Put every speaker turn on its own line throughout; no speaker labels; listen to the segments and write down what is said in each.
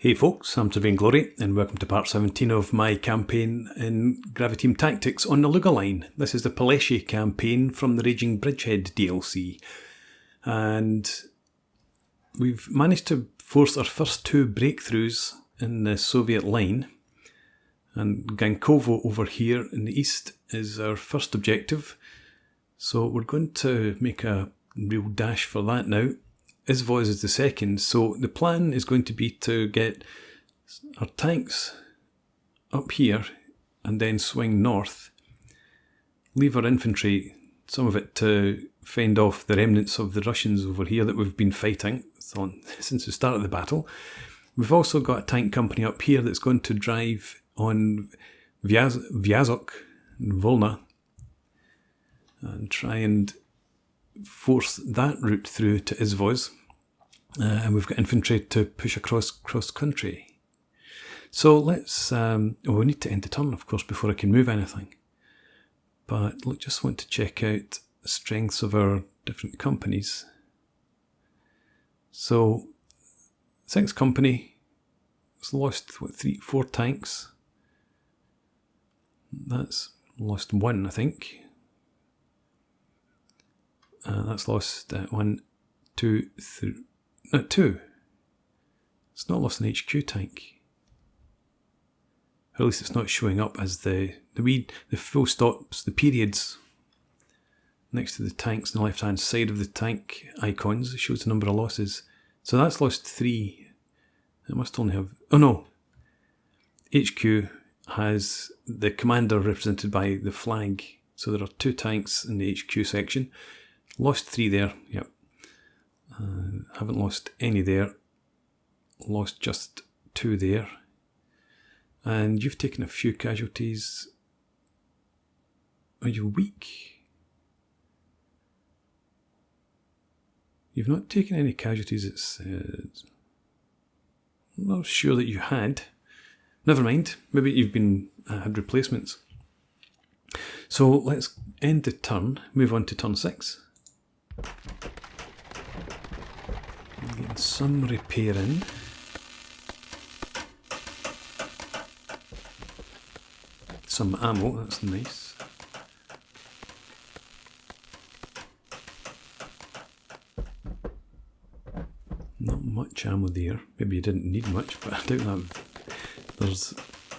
Hey folks, I'm to Vainglory and welcome to part 17 of my campaign in Graviteam Tactics on the Luga line. This is the Peleshi campaign from the Raging Bridgehead DLC. And we've managed to force our first two breakthroughs in the Soviet line. And Gankovo over here in the east is our first objective. So we're going to make a real dash for that now. Izvoz is the second, so the plan is going to be to get our tanks up here and then swing north, leave our infantry, some of it to fend off the remnants of the Russians over here that we've been fighting since the start of the battle. We've also got a tank company up here that's going to drive on Vyazok and Volna and try and force that route through to Izvoz. And we've got infantry to push across country. So let's, we need to end the turn, of course, before I can move anything. But I just want to check out the strengths of our different companies. So, 6th Company has lost, four tanks. That's lost one, I think. That's lost 1, 2, 3. No, 2. It's not lost an HQ tank. Or at least it's not showing up as the full stops, the periods next to the tanks on the left hand side of the tank icons. It shows the number of losses. So that's lost 3. It must only have... Oh no! HQ has the commander represented by the flag. So there are 2 tanks in the HQ section. Lost 3 there, yep. Haven't lost any there. Lost just 2 there. And you've taken a few casualties. Are you weak? You've not taken any casualties, it says. I'm not sure that you had. Never mind. Maybe you've been had replacements. So let's end the turn. Move on to turn 6. Getting some repair in. Some ammo, that's nice. Not much ammo there. Maybe you didn't need much, but I doubt that. There's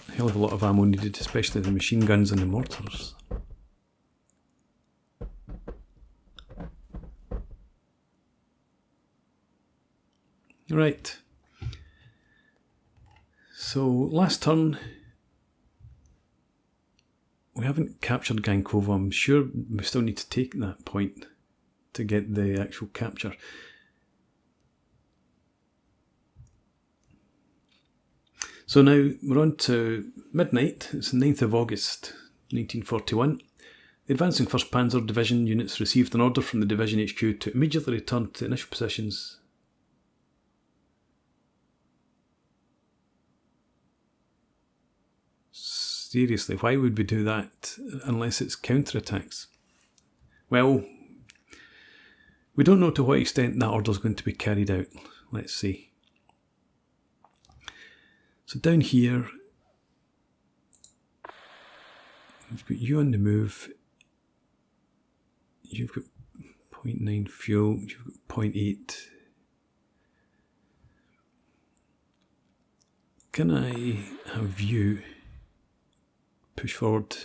a hell of a lot of ammo needed, especially the machine guns and the mortars. Right, so last turn, we haven't captured Gankovo. I'm sure we still need to take that point to get the actual capture. So now we're on to midnight. It's the 9th of August 1941. The advancing 1st Panzer Division units received an order from the Division HQ to immediately return to initial positions. Seriously, why would we do that unless it's counterattacks? Well, we don't know to what extent that order is going to be carried out. Let's see. So down here, you've got you on the move. You've got 0.9 fuel. You've got 0.8. Can I have you push forward?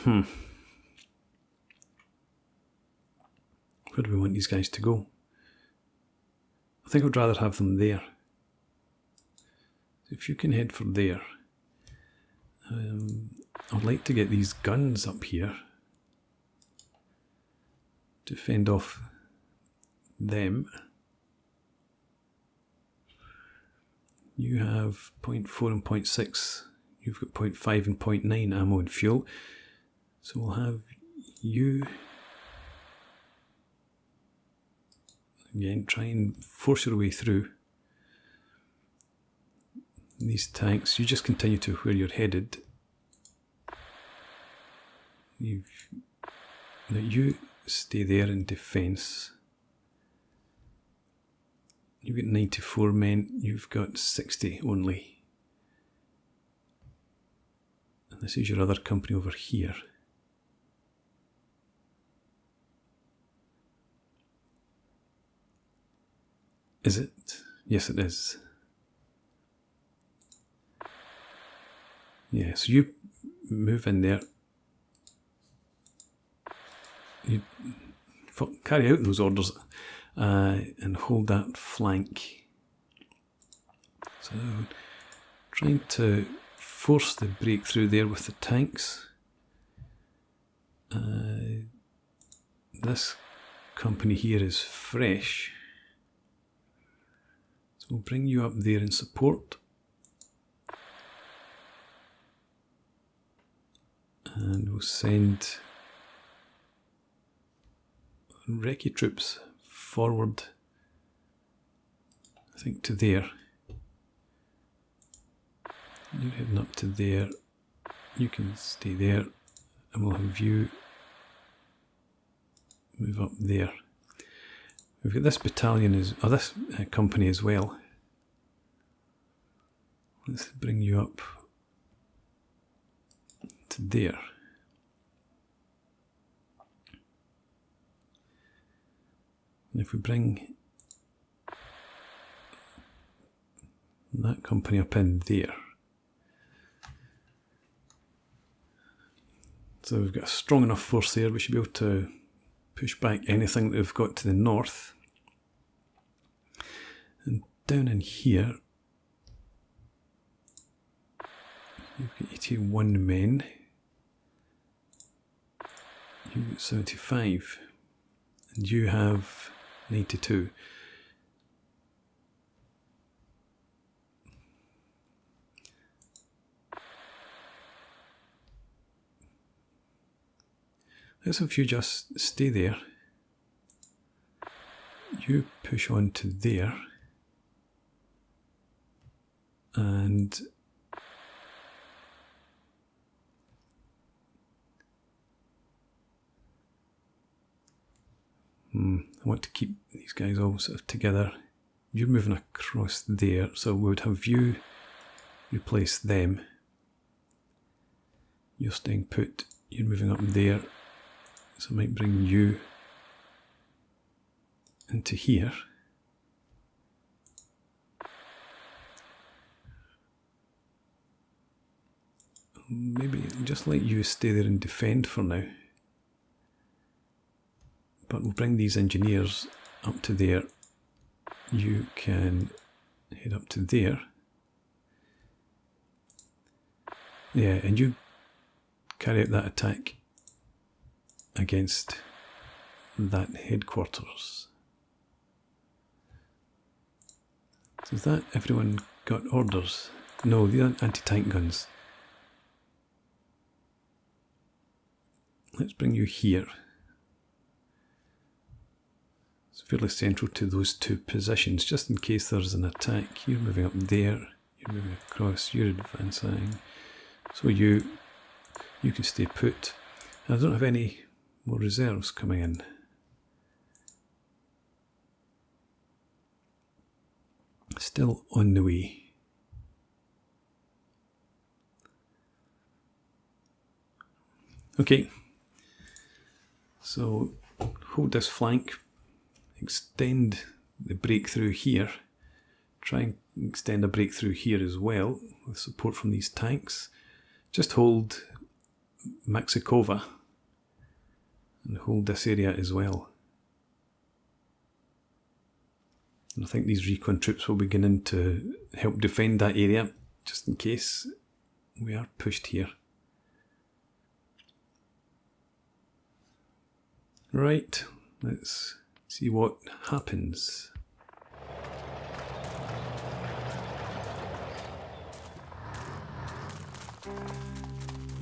Where do we want these guys to go? I think I'd rather have them there. If you can head for there. I'd like to get these guns up here to fend off them. You have 0.4 and 0.6. You've got 0.5 and 0.9 ammo and fuel. So we'll have you again try and force your way through these tanks. You just continue to where you're headed. Now you stay there in defence. You've got 94 men, you've got 60 only. And this is your other company over here. Is it? Yes, it is. Yeah, so you move in there. You carry out those orders and hold that flank. So, trying to force the breakthrough there with the tanks. This company here is fresh. So we'll bring you up there in support. And we'll send recce troops forward, I think, to there. You're heading up to there. You can stay there, and we'll have you move up there. We've got this battalion, this company as well. Let's bring you up to there. And if we bring that company up in there. So we've got a strong enough force there, we should be able to push back anything that we've got to the north. And down in here, you've got 81 men. You've got 75. And you have 92. Let's have you just stay there. You push on to there. And I want to keep these guys all sort of together. You're moving across there, so we would have you replace them. You're staying put. You're moving up there. So I might bring you into here. Maybe just let you stay there and defend for now. But we'll bring these engineers up to there. You can head up to there. Yeah, and you carry out that attack against that headquarters. So is that everyone got orders? No, the anti-tank guns. Let's bring you here. It's fairly central to those two positions, just in case there's an attack. You're moving up there, you're moving across, you're advancing. So you can stay put. I don't have any more reserves coming in. Still on the way. Okay, so hold this flank, extend the breakthrough here, try and extend a breakthrough here as well with support from these tanks. Just hold Maxikova and hold this area as well. And I think these recon troops will begin in to help defend that area, just in case we are pushed here. Right, let's see what happens.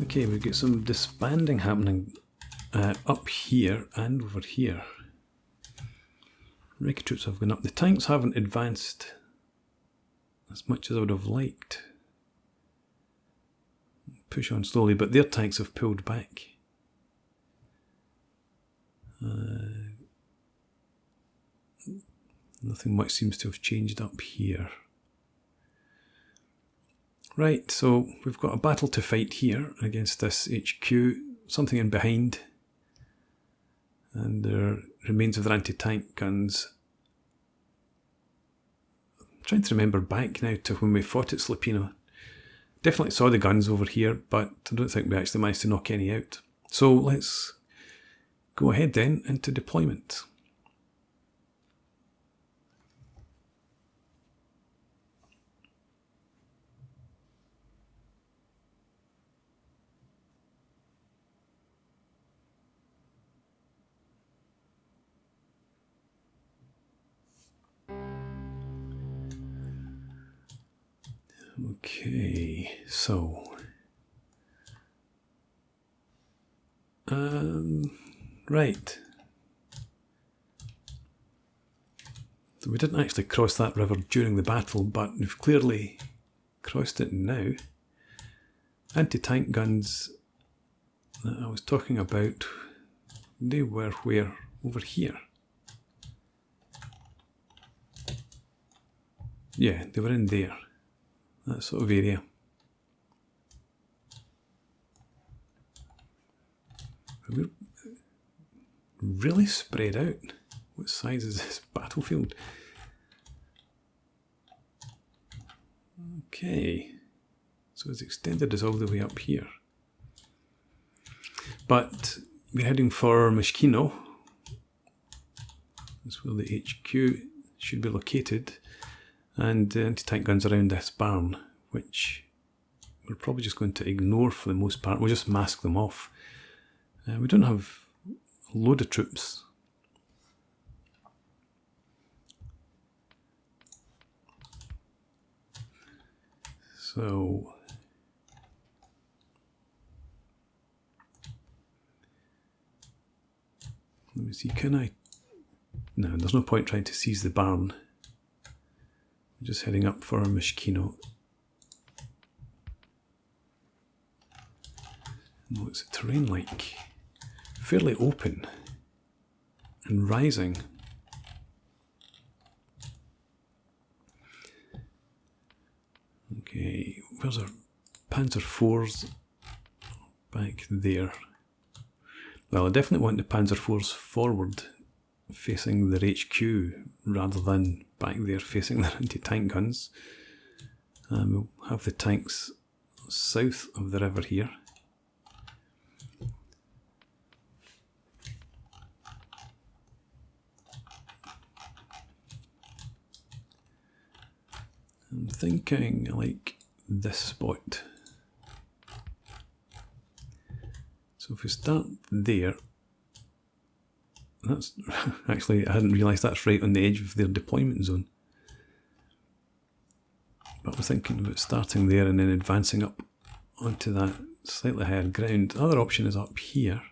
Okay, we've got some disbanding happening up here and over here. Recce troops have gone up. The tanks haven't advanced as much as I would have liked. Push on slowly, but their tanks have pulled back. Nothing much seems to have changed up here. Right, so we've got a battle to fight here against this HQ, something in behind, and there remains of their anti-tank guns. I'm trying to remember back now to when we fought at Slipino. Definitely saw the guns over here, but I don't think we actually managed to knock any out. So let's go ahead then into deployment. Okay, so right. So we didn't actually cross that river during the battle, but we've clearly crossed it now. Anti-tank guns that I was talking about, they were where? Over here. Yeah, they were in there. That sort of area. We're really spread out. What size is this battlefield? Okay, so it's extended us all the way up here. But we're heading for Mishkino. That's where the HQ should be located. And the anti-tank guns around this barn, which we're probably just going to ignore for the most part. We'll just mask them off. We don't have a load of troops. So let me see, can I? No, there's no point trying to seize the barn. We're just heading up for Mishkino. What's the terrain like? Fairly open and rising. Okay, where's our Panzer IVs? Back there. Well, I definitely want the Panzer IVs forward, facing their HQ, rather than back there facing their anti-tank guns. We'll have the tanks south of the river here. I'm thinking I like this spot. So if we start there, that's actually, I hadn't realised that's right on the edge of their deployment zone. But we're thinking about starting there and then advancing up onto that slightly higher ground. The other option is up here.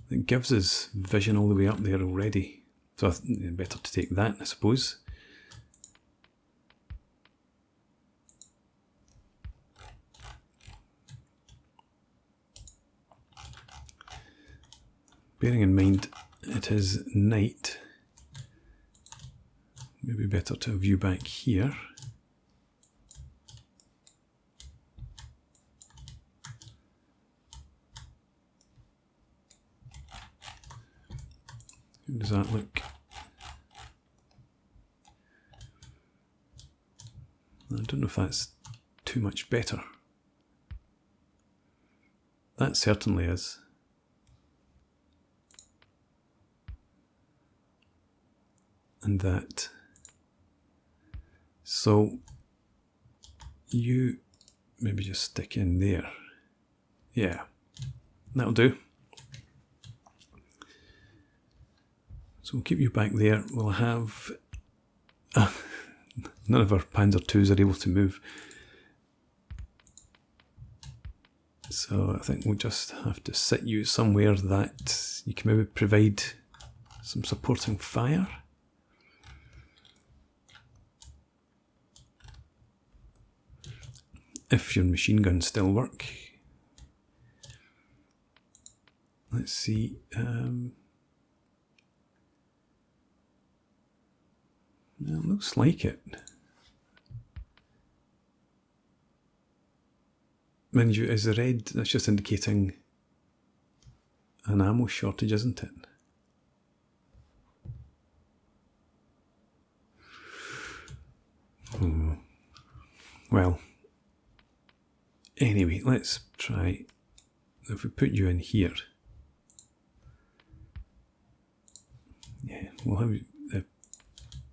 It gives us vision all the way up there already. So I think better to take that, I suppose. Bearing in mind it is night, maybe better to view back here. How does that look? I don't know if that's too much better. That certainly is. And that. So you maybe just stick in there. Yeah, that'll do. So we'll keep you back there. We'll have none of our Panzer IIs are able to move. So I think we'll just have to sit you somewhere that you can maybe provide some supporting fire. If your machine guns still work. Let's see. It looks like it. Mind you, is the red, that's just indicating an ammo shortage, isn't it? Well, anyway, let's try, if we put you in here, yeah, we'll have the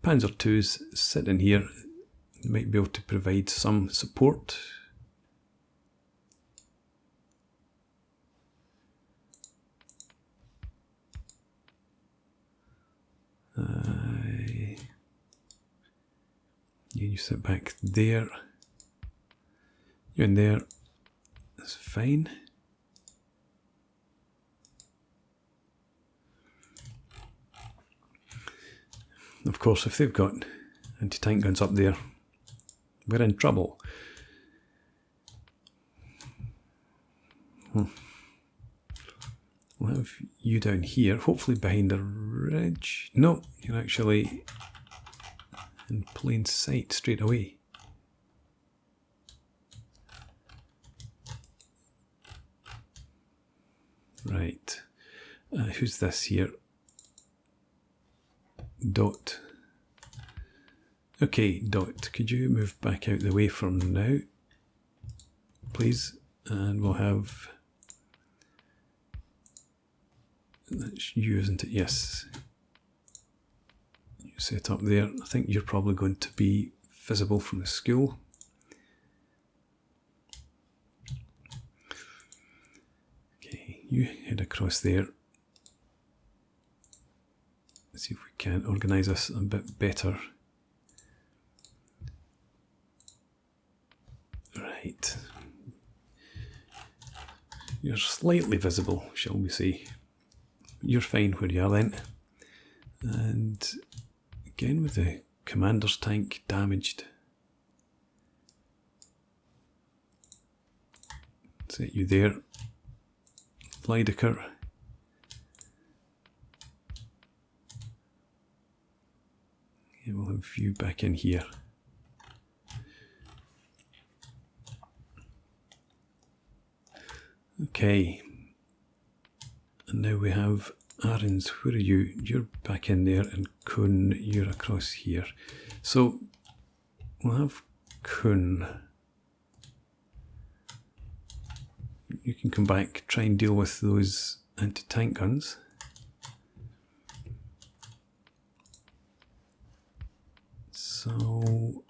Panzer IIs sit in here, might be able to provide some support. You sit back there. You're in there. That's fine. Of course, if they've got anti-tank guns up there, we're in trouble. We'll have you down here, hopefully behind a ridge. No, you're actually in plain sight straight away. Right, who's this here? Dot. Okay, Dot, could you move back out the way from now, please? And we'll have, that's you, isn't it? Yes. You set up there. I think you're probably going to be visible from the school. Okay, you head across there. Let's see if we can organise this a bit better. Right. You're slightly visible, shall we say. You're fine where you are then. And again with the commander's tank damaged. Set you there. Leidecker. Yeah, we'll have you back in here. Okay. And now we have Arons. Where are you? You're back in there, and Kun, you're across here. So we'll have Kun. You can come back, try and deal with those anti-tank guns. So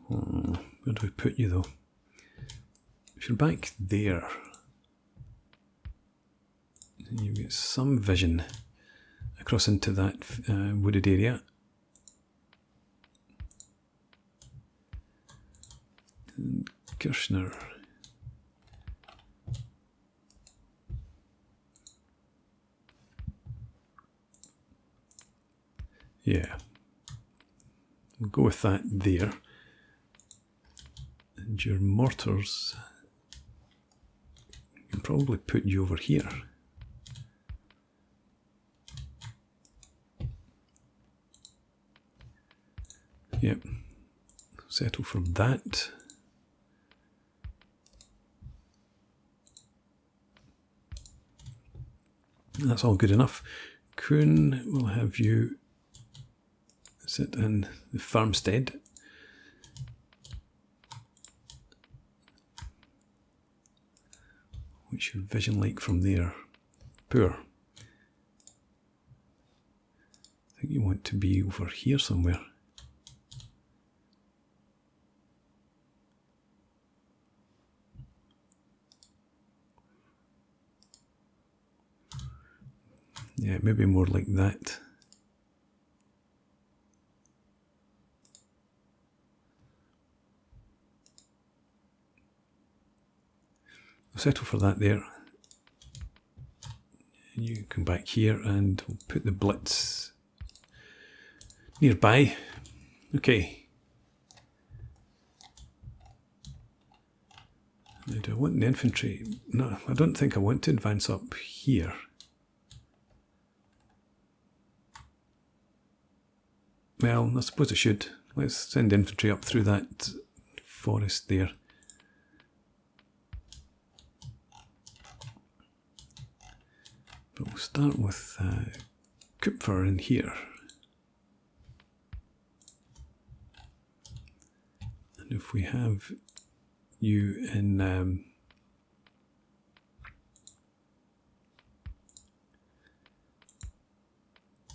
where do we put you though? If you're back there, you get some vision across into that wooded area. And Kirchner. Yeah. We'll go with that there. And your mortars, you can probably put you over here. Yep. Settle for that. That's all good enough. Kuhn, we'll have you sit in the farmstead. What's your vision like from there? Poor. I think you want to be over here somewhere. Yeah, maybe more like that. We'll settle for that there. And you come back here and we'll put the blitz nearby. Okay. Now, do I want the infantry? No, I don't think I want to advance up here. Well, I suppose I should. Let's send infantry up through that forest there. But we'll start with Kupfer in here. And if we have you in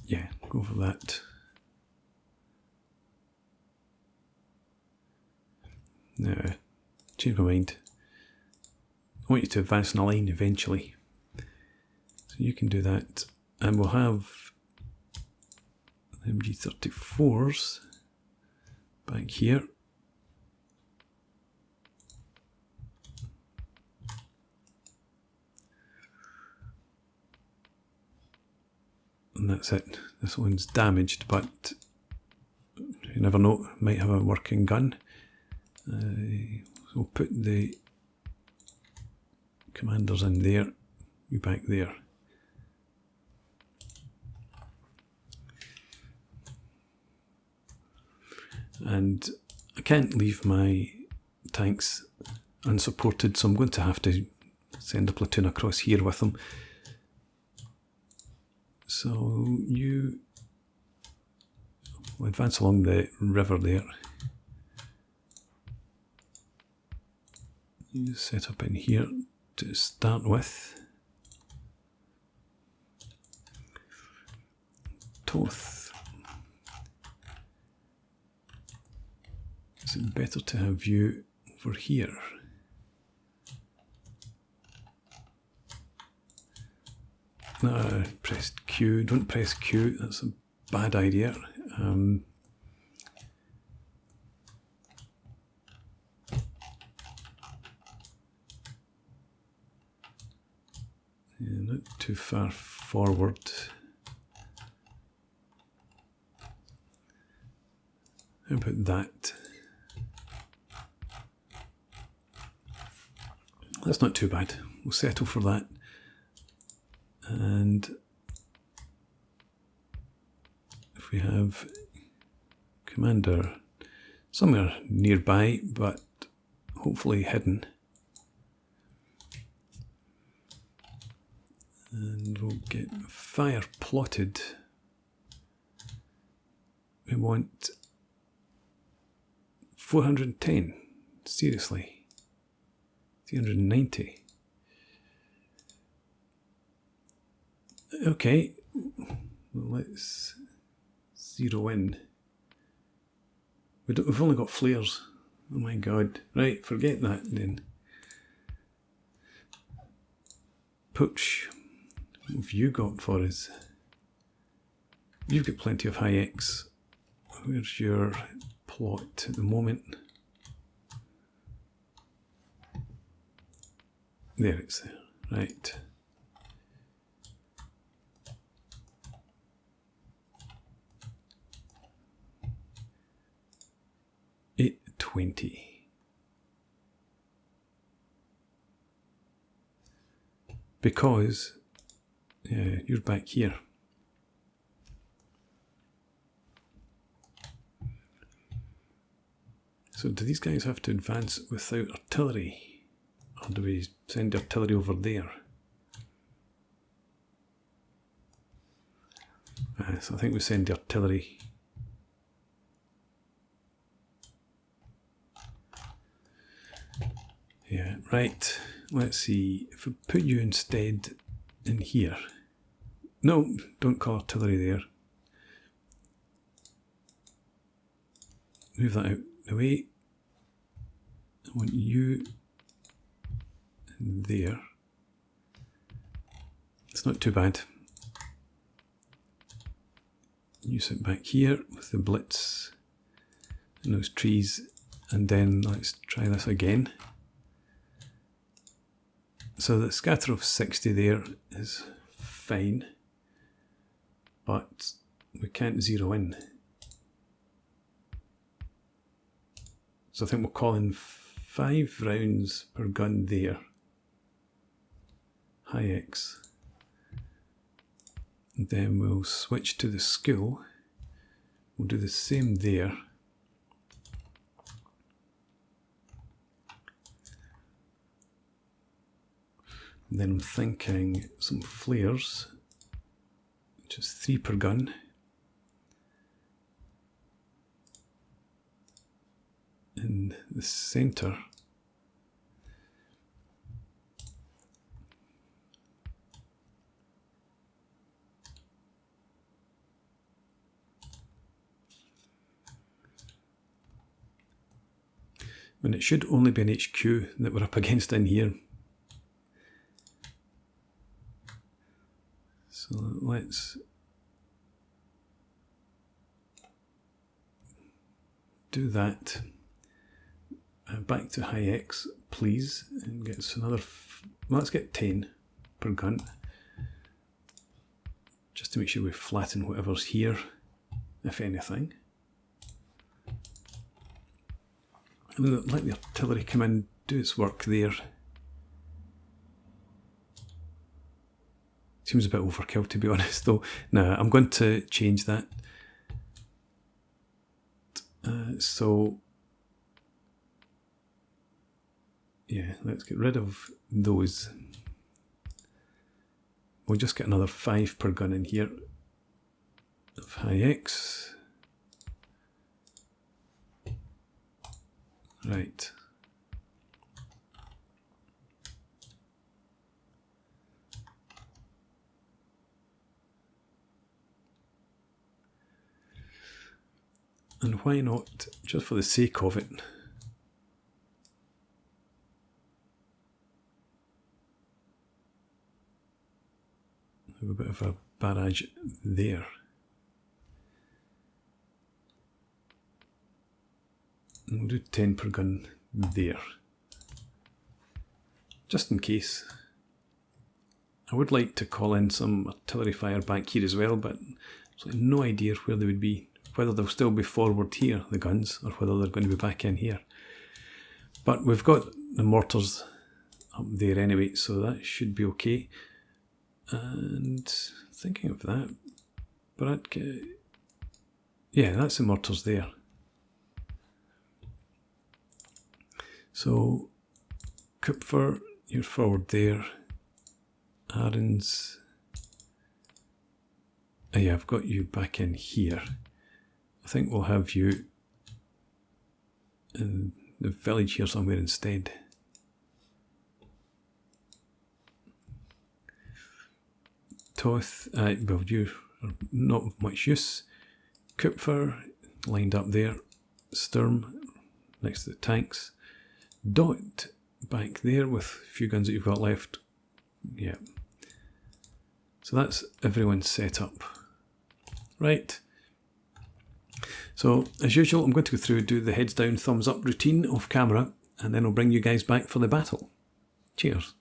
yeah, go for that. No, change my mind. I want you to advance in a line eventually. So you can do that. And we'll have MG34s back here. And that's it. This one's damaged, but you never know, might have a working gun. We'll put the commanders in there, you back there. And I can't leave my tanks unsupported, so I'm going to have to send a platoon across here with them. So you will advance along the river there. You set up in here to start with. Toth. Is it better to have you over here? No, pressed Q. Don't press Q. That's a bad idea. Yeah, not too far forward. How about that? That's not too bad. We'll settle for that. And if we have commander somewhere nearby, but hopefully hidden. And we'll get fire plotted. We want 410. Seriously. 390. Okay. Well, let's zero in. We've only got flares. Oh my god. Right, forget that then. Pooch. What have you got for us? You've got plenty of high X. Where's your plot at the moment? There it's there. Right. $820. Because you're back here. So do these guys have to advance without artillery? Or do we send artillery over there? So I think we send the artillery. Yeah, right. Let's see. If we put you instead in here. No, don't call artillery there. Move that out the way. I want you in there. It's not too bad. You sit back here with the blitz and those trees, and then let's try this again. So the scatter of 60 there is fine, but we can't zero in. So I think we'll call in 5 rounds per gun there. High X. And then we'll switch to the school. We'll do the same there. And then I'm thinking some flares, just 3 per gun. In the centre. And it should only be an HQ that we're up against in here. So let's do that. Back to high X, please, and get us another. Let's get 10 per gun, just to make sure we flatten whatever's here, if anything. And let the artillery come in, do its work there. Seems a bit overkill, to be honest, though. Now I'm going to change that. So. Yeah, let's get rid of those. We'll just get another 5 per gun in here of high X. Right. And why not, just for the sake of it, have a bit of a barrage there. And we'll do 10 per gun there. Just in case. I would like to call in some artillery fire back here as well, but there's like no idea where they would be. Whether they'll still be forward here, the guns, or whether they're going to be back in here. But we've got the mortars up there anyway, so that should be okay. And thinking of that, but I'd get, yeah, that's the mortars there. So Kupfer, you're forward there. Aaron's, yeah, I've got you back in here. I think we'll have you in the village here somewhere instead. Toth, well, you are not of much use. Kupfer lined up there. Sturm next to the tanks. Dot back there with a few guns that you've got left. Yeah. So that's everyone set up. Right. So as usual, I'm going to go through and do the heads down, thumbs up routine off camera, and then I'll bring you guys back for the battle. Cheers.